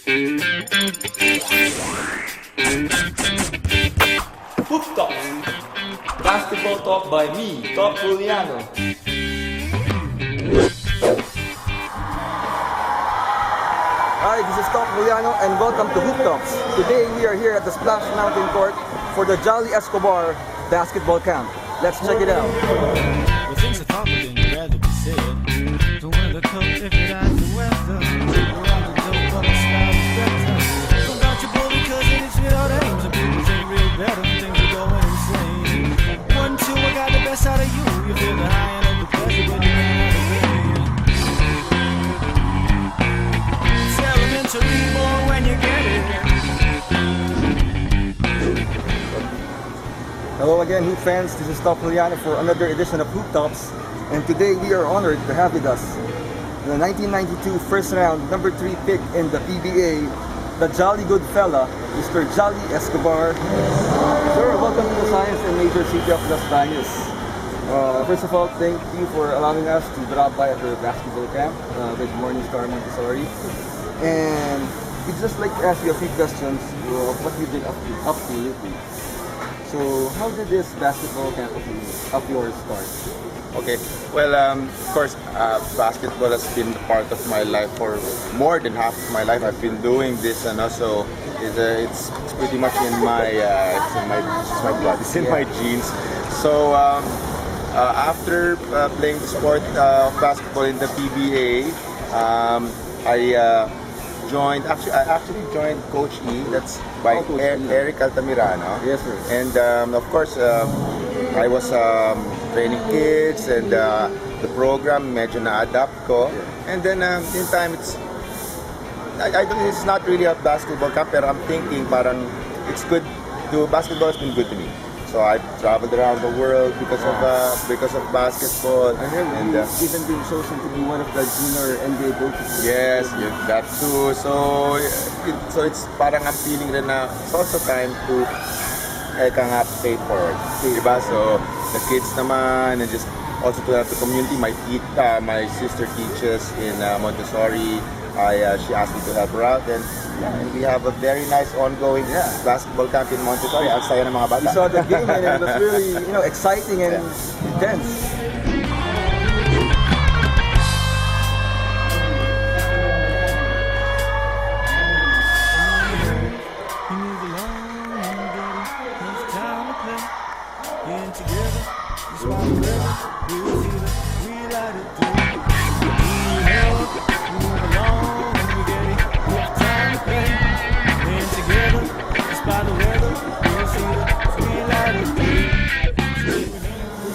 Hoop Talks, basketball talk by me, Juliano. Hi, this is Juliano and welcome to Hoop Talks. Today we are here at the Splash Mountain Court for the Jolly ESCOBAR basketball camp. Let's check it out. Well, things are tougher than you'd rather be said. The winter comes if it has the weather. Around the door, but the style is better. Don't got your bully cousin, it's without aims. And people ain't real better, things are going insane. 1, 2, I got the best out of you. You feel the high end of the pleasure, but you ain't out of pain. It's elementary, boy, when you get it. Hello again, Hoop fans. This is Juliano for another edition of Hoop Talks. And today we are honored to have with us the 1992 first round number 3 pick in the PBA, the jolly good fella, Mr. Jolly ESCOBAR. Sir, welcome to the Science and Major City of Las Bañas. First of all, thank you for allowing us to drop by at the basketball camp with Morningstar Montessori. And we'd just like to ask you a few questions of what you've been up to lately. So, how did this basketball camp of yours start? Okay, well, of course, basketball has been part of my life for more than half of my life. I've been doing this, and also it's pretty much in my blood. It's in my genes. So after playing the sport of basketball in the PBA, I actually joined Coach E. That's by Eric Altamirano. Yes, sir. And of course, I was training kids, and the program medyo na-adapt ko. And then in time, it's not really a basketball camp, pero I'm thinking parang it's good. Basketball has been good to me. So I've traveled around the world because of basketball. I heard you've even been chosen to be one of the junior NBA coaches. Yes, that too. So it's parang I'm feeling rin na it's also time to pay forward. Diba? So the kids naman, and just also to the community. My sister teaches in Montessori. She asked me to help her out, and we have a very nice ongoing basketball camp in Montessori. Ang saya ng mga bata. We saw the game and it was really exciting and intense.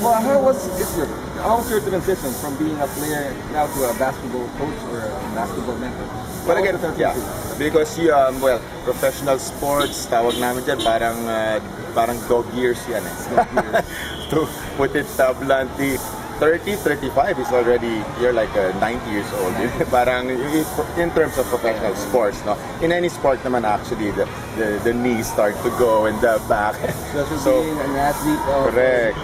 Well, how was your transition from being a player now to a basketball coach or a basketball mentor? Well, again, because professional sports, tawag namin dyan, parang dog years yan eh. To put it bluntly, 30, 35 is already, you're like 90 years old. Parang in terms of professional sports, no? In any sport naman actually, the knees start to go and the back. So being an athlete, correct.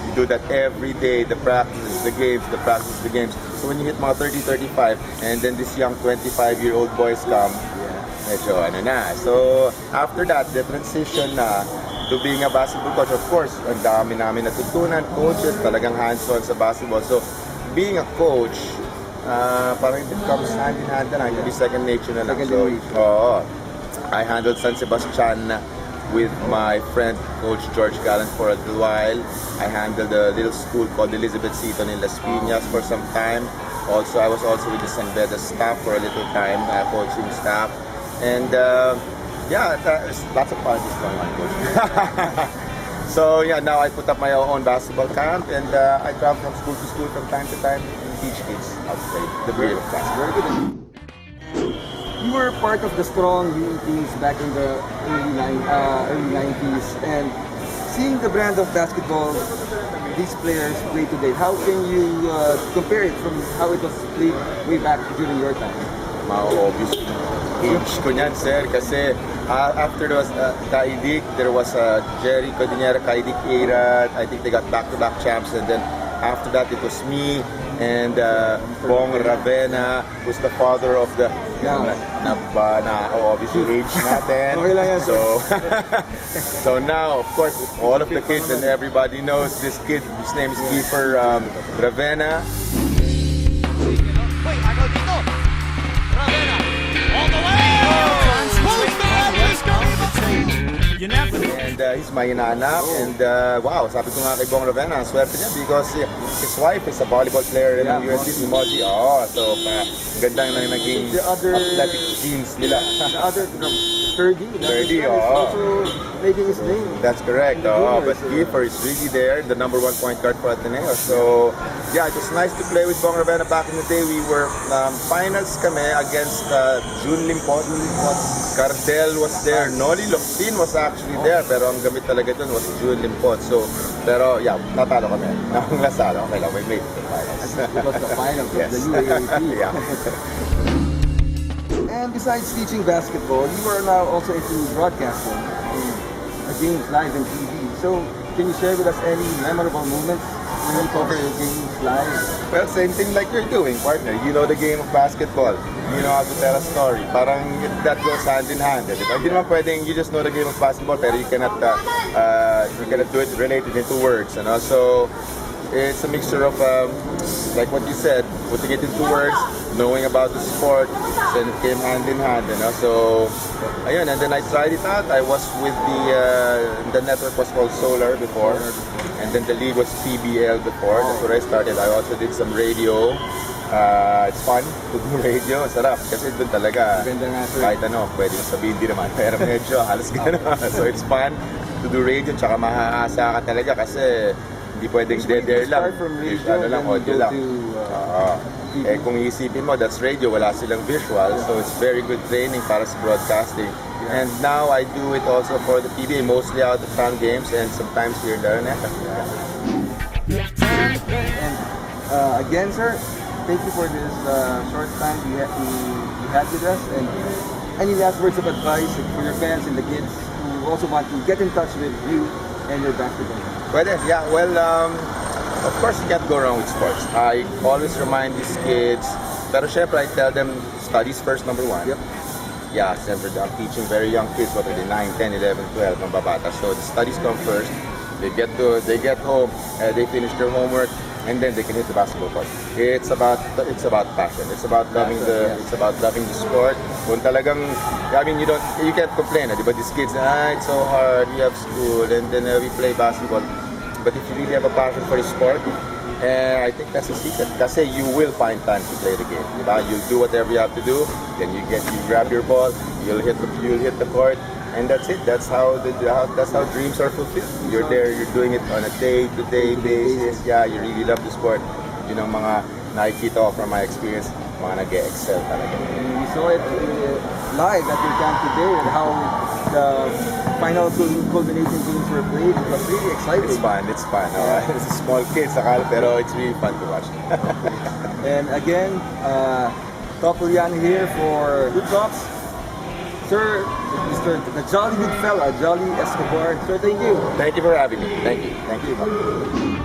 You do that every day, the practice, the games. So when you hit mga 30, 35, and then these young 25-year-old boys come, medyo ano na. So after that, the transition na to being a basketball coach, of course, ang dami namin natutunan, coaches, talagang hands-on sa basketball. So, being a coach, parang it comes hand in hand na lang, hindi second nature na lang. So, I handled San Sebastian with my friend, Coach George Gallant, for a little while. I handled a little school called Elizabeth Seton in Las Piñas for some time. Also, I was also with the San Beda staff for a little time, coaching staff. And lots of parties going on, Coach. So now I put up my own basketball camp, and I travel from school to school from time to time and teach kids how to play the game of basketball. Very good. You were part of the strong UE teams back in the early 90s, and seeing the brand of basketball these players play today, how can you compare it from how it was played way back during your time? Obvious age ko niyan, sir, kasi after there was Kaidik, there was Jerry Codinera, Kaidik era. I think they got back-to-back champs, and then after that it was me, and Bong Ravena, who's the father of the obviously age natin. Okay lang yan, sir. So now, of course, all of the kids and everybody knows this kid. His name is Kiefer Ravena. Wait, I go dito. Ravena, all the way! Who's the longest You never know. And he's my inaanak. And wow, sabi ko nga kay Bong Ravena, ang swerte niya because his wife is a volleyball player in the USC, si Moji. So ganda na naging athletic genes nila. The other from 30, also making his name. That's correct. But Kiefer is really there, the number 1 point guard for Ateneo. So yeah, it was nice to play with Bong Ravena. Back in the day, we were finals kami against June Limpot. Cardel was there. Noli Loctin was actually there. Pero ang gamit talaga dun was June Limpot. So, pero yeah, natalo kami. Nang lasalo. Okay lang, we made it to the finals. It was the finals of Yes. the UAAP. Yeah. And besides teaching basketball, you are now also into broadcasting games live on TV. So, can you share with us any memorable moments when you cover your games live? Well, same thing like you're doing, partner. You know the game of basketball. You know how to tell a story. Parang that goes hand in hand. Diba? Hindi naman pwedeng you just know the game of basketball pero you cannot do it related into words. And also, it's a mixture of, like what you said, putting it into words, knowing about the sport, then it came hand in hand. So, ayun, and then I tried it out. I was with the network was called Solar before, and then the league was PBL before. That's where I started. I also did some radio. It's fun to do radio. Sarap kasi doon talaga kahit ano, pwede mo sabihin di naman. Pero medyo halos gano'n. So it's fun to do radio. Tsaka mahaasa ka talaga kasi hindi pwedeng dead air lang. Start from radio, Ano lang, then audio go lang. to Kung iisipin mo, that's radio. Wala silang visual. So it's very good training para sa broadcasting. And now I do it also for the PBA, mostly out of town games and sometimes here in Laranaca. And again, sir, thank you for this short time you had with us. And any last words of advice for your fans and the kids who also want to get in touch with you and your basketball? Well, yeah, well, of course you can't go wrong with sports. I always remind these kids, pero syempre I tell them, studies first, number one. Yep. Yeah, syempre I'm teaching very young kids, what are they, 9, 10, 11, 12, mga babata. So the studies come first. They get home, they finish their homework, and then they can hit the basketball court. It's about passion. It's about loving the sport. Kung talagang, I mean, you can't complain, but these kids, it's so hard, we have school, and then we play basketball. But if you really have a passion for the sport, I think that's the secret. Kasi you will find time to play the game. Diba? You'll do whatever you have to do, then you grab your ball, you'll hit the court, and that's it. That's how dreams are fulfilled. You're there, you're doing it on a day-to-day basis. Yeah, you really love the sport. Yun ang mga nakikita ko from my experience, mga nag-excel talaga. And we saw it live at your camp today and how the final culminating games were played. It was really exciting. It's fun. It's small kids, pero it's really fun to watch. And again, Top Juliano here for Good Talks. Sir, Mr. the Jolly Good Fella, Jolly ESCOBAR. Sir, thank you. Thank you for having me. Thank you. Thank you.